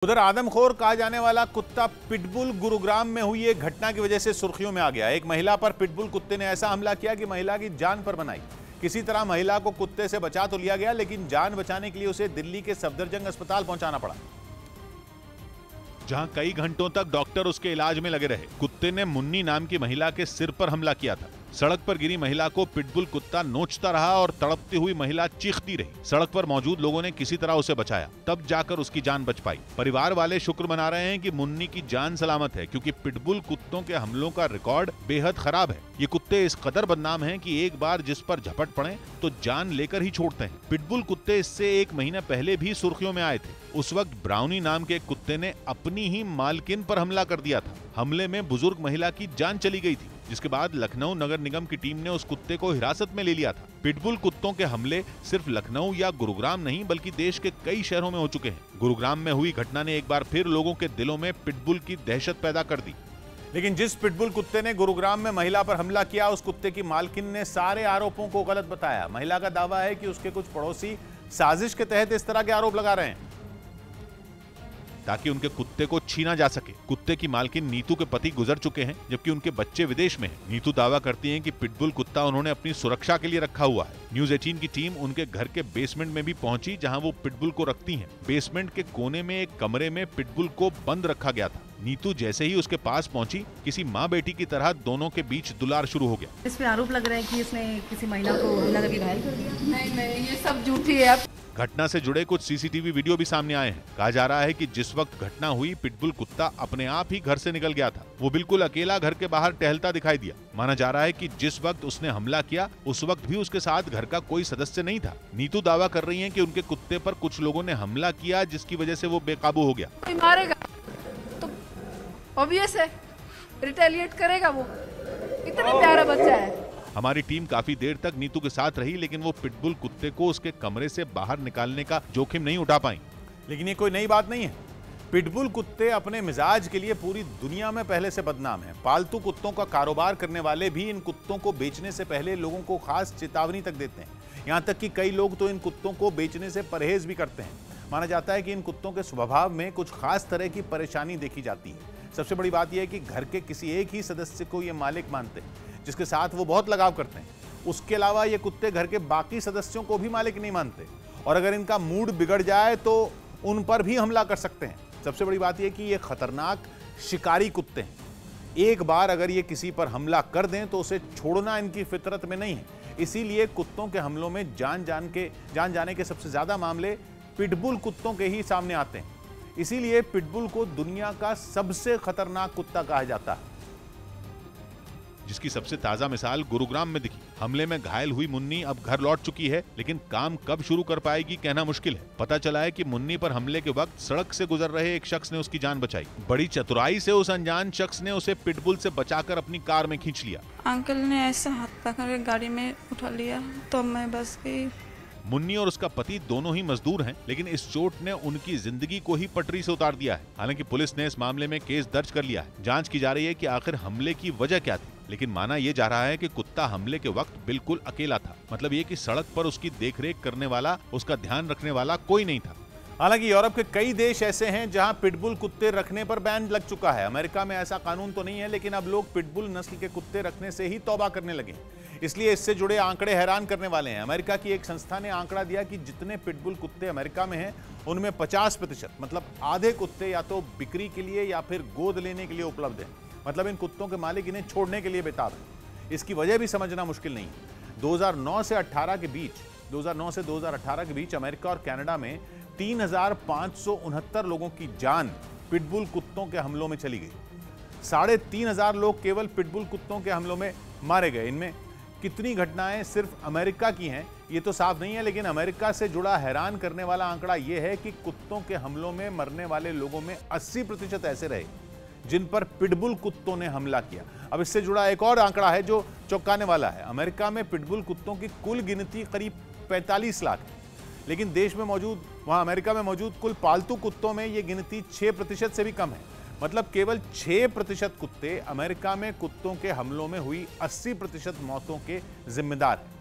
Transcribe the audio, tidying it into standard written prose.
उधर आदमखोर कहा जाने वाला कुत्ता पिटबुल गुरुग्राम में हुई एक घटना की वजह से सुर्खियों में आ गया। एक महिला पर पिटबुल कुत्ते ने ऐसा हमला किया कि महिला की जान पर बनाई। किसी तरह महिला को कुत्ते से बचा तो लिया गया, लेकिन जान बचाने के लिए उसे दिल्ली के सफदरजंग अस्पताल पहुंचाना पड़ा, जहां कई घंटों तक डॉक्टर उसके इलाज में लगे रहे। कुत्ते ने मुन्नी नाम की महिला के सिर पर हमला किया था। सड़क पर गिरी महिला को पिटबुल कुत्ता नोचता रहा और तड़पती हुई महिला चीखती रही। सड़क पर मौजूद लोगों ने किसी तरह उसे बचाया, तब जाकर उसकी जान बच पाई। परिवार वाले शुक्र मना रहे हैं कि मुन्नी की जान सलामत है, क्योंकि पिटबुल कुत्तों के हमलों का रिकॉर्ड बेहद खराब है। ये कुत्ते इस कदर बदनाम हैं कि एक बार जिस पर झपट पड़े तो जान लेकर ही छोड़ते हैं। पिटबुल कुत्ते इससे एक महीना पहले भी सुर्खियों में आए थे। उस वक्त ब्राउनी नाम के एक कुत्ते ने अपनी ही मालकिन पर हमला कर दिया था। हमले में बुजुर्ग महिला की जान चली गई थी, जिसके बाद लखनऊ नगर निगम की टीम ने उस कुत्ते को हिरासत में ले लिया था। पिटबुल कुत्तों के हमले सिर्फ लखनऊ या गुरुग्राम नहीं, बल्कि देश के कई शहरों में हो चुके हैं। गुरुग्राम में हुई घटना ने एक बार फिर लोगों के दिलों में पिटबुल की दहशत पैदा कर दी। लेकिन जिस पिटबुल कुत्ते ने गुरुग्राम में महिला पर हमला किया, उस कुत्ते की मालकिन ने सारे आरोपों को गलत बताया। महिला का दावा है कि उसके कुछ पड़ोसी साजिश के तहत इस तरह के आरोप लगा रहे हैं ताकि उनके कुत्ते को छीना जा सके। कुत्ते की मालकिन नीतू के पति गुजर चुके हैं, जबकि उनके बच्चे विदेश में हैं। नीतू दावा करती हैं कि पिटबुल कुत्ता उन्होंने अपनी सुरक्षा के लिए रखा हुआ है। न्यूज़ 18 की टीम उनके घर के बेसमेंट में भी पहुंची, जहां वो पिटबुल को रखती हैं। बेसमेंट के कोने में एक कमरे में पिटबुल को बंद रखा गया था। नीतू जैसे ही उसके पास पहुंची, किसी माँ बेटी की तरह दोनों के बीच दुलार शुरू हो गया। इस पे आरोप लग रहा है कि इसने किसी महिला को हमला करके घायल कर दिया। नहीं, ये सब झूठी है। घटना से जुड़े कुछ सीसीटीवी वीडियो भी सामने आए हैं। कहा जा रहा है कि जिस वक्त घटना हुई, पिटबुल कुत्ता अपने आप ही घर से निकल गया था। वो बिल्कुल अकेला घर के बाहर टहलता दिखाई दिया। माना जा रहा है कि जिस वक्त उसने हमला किया, उस वक्त भी उसके साथ घर का कोई सदस्य नहीं था। नीतू दावा कर रही है कि उनके कुत्ते पर कुछ लोगों ने हमला किया, जिसकी वजह से वो बेकाबू हो गया। मारेगा तो ऑब्वियस है, रिटेलिएट करेगा। वो इतना प्यारा बच्चा है। हमारी टीम काफी देर तक नीतू के साथ रही, लेकिन वो पिटबुल कुत्ते को उसके कमरे से बाहर निकालने का जोखिम नहीं उठा पाई। लेकिन ये कोई नई बात नहीं है। पिटबुल कुत्ते अपने मिजाज के लिए पूरी दुनिया में पहले से बदनाम हैं। पालतू कुत्तों का कारोबार करने वाले भी इन कुत्तों को बेचने से पहले लोगों को खास चेतावनी तक देते हैं। यहाँ तक कि कई लोग तो इन कुत्तों को बेचने से परहेज भी करते हैं। माना जाता है कि इन कुत्तों के स्वभाव में कुछ खास तरह की परेशानी देखी जाती है। सबसे बड़ी बात यह है कि घर के किसी एक ही सदस्य को ये मालिक मानते हैं, जिसके साथ वो बहुत लगाव करते हैं। उसके अलावा ये कुत्ते घर के बाकी सदस्यों को भी मालिक नहीं मानते, और अगर इनका मूड बिगड़ जाए तो उन पर भी हमला कर सकते हैं। सबसे बड़ी बात यह कि ये खतरनाक शिकारी कुत्ते हैं। एक बार अगर ये किसी पर हमला कर दें तो उसे छोड़ना इनकी फितरत में नहीं है। इसीलिए कुत्तों के हमलों में जान जाने के सबसे ज्यादा मामले पिटबुल कुत्तों के ही सामने आते हैं। इसीलिए पिटबुल को दुनिया का सबसे खतरनाक कुत्ता कहा जाता है, जिसकी सबसे ताजा मिसाल गुरुग्राम में दिखी। हमले में घायल हुई मुन्नी अब घर लौट चुकी है, लेकिन काम कब शुरू कर पाएगी कहना मुश्किल है। पता चला है कि मुन्नी पर हमले के वक्त सड़क से गुजर रहे एक शख्स ने उसकी जान बचाई। बड़ी चतुराई से उस अनजान शख्स ने उसे पिटबुल से बचाकर अपनी कार में खींच लिया। अंकल ने ऐसा हाथ पकड़ के गाड़ी में उठा लिया तो मैं बस गई। मुन्नी और उसका पति दोनों ही मजदूर हैं, लेकिन इस चोट ने उनकी जिंदगी को ही पटरी से उतार दिया है। हालांकि पुलिस ने इस मामले में केस दर्ज कर लिया है। जांच की जा रही है कि आखिर हमले की वजह क्या थी, लेकिन माना यह जा रहा है कि कुत्ता हमले के वक्त बिल्कुल अकेला था। मतलब ये कि सड़क पर उसकी देखरेख करने वाला, उसका ध्यान रखने वाला कोई नहीं था। हालांकि यूरोप के कई देश ऐसे हैं जहां पिटबुल कुत्ते रखने पर बैन लग चुका है। अमेरिका में ऐसा कानून तो नहीं है, लेकिन अब लोग पिटबुल नस्ल के कुत्ते रखने से ही तौबा करने लगे। इसलिए इससे जुड़े आंकड़े हैरान करने वाले हैं। अमेरिका की एक संस्था ने आंकड़ा दिया कि जितने पिटबुल कुत्ते अमेरिका में हैं, उनमें 50%, मतलब आधे कुत्ते या तो बिक्री के लिए या फिर गोद लेने के लिए उपलब्ध हैं। मतलब इन कुत्तों के मालिक इन्हें छोड़ने के लिए बेताब हैं। इसकी वजह भी समझना मुश्किल नहीं है। 2009 से 2018 के बीच अमेरिका और कनाडा में 3,569 लोगों की जान पिटबुल कुत्तों के हमलों में चली गई। 3,500 लोग केवल पिटबुल कुत्तों के हमलों में मारे गए। इनमें कितनी घटनाएं सिर्फ अमेरिका की हैं, ये तो साफ नहीं है, लेकिन अमेरिका से जुड़ा हैरान करने वाला आंकड़ा यह है कि कुत्तों के हमलों में मरने वाले लोगों में 80% ऐसे रहे जिन पर पिटबुल कुत्तों ने हमला किया। अब इससे जुड़ा एक और आंकड़ा है जो चौंकाने वाला है। अमेरिका में पिटबुल कुत्तों की कुल गिनती करीब 45 लाख है, लेकिन अमेरिका में मौजूद कुल पालतू कुत्तों में यह गिनती 6% से भी कम है। मतलब केवल 6% कुत्ते अमेरिका में कुत्तों के हमलों में हुई 80% मौतों के जिम्मेदार हैं।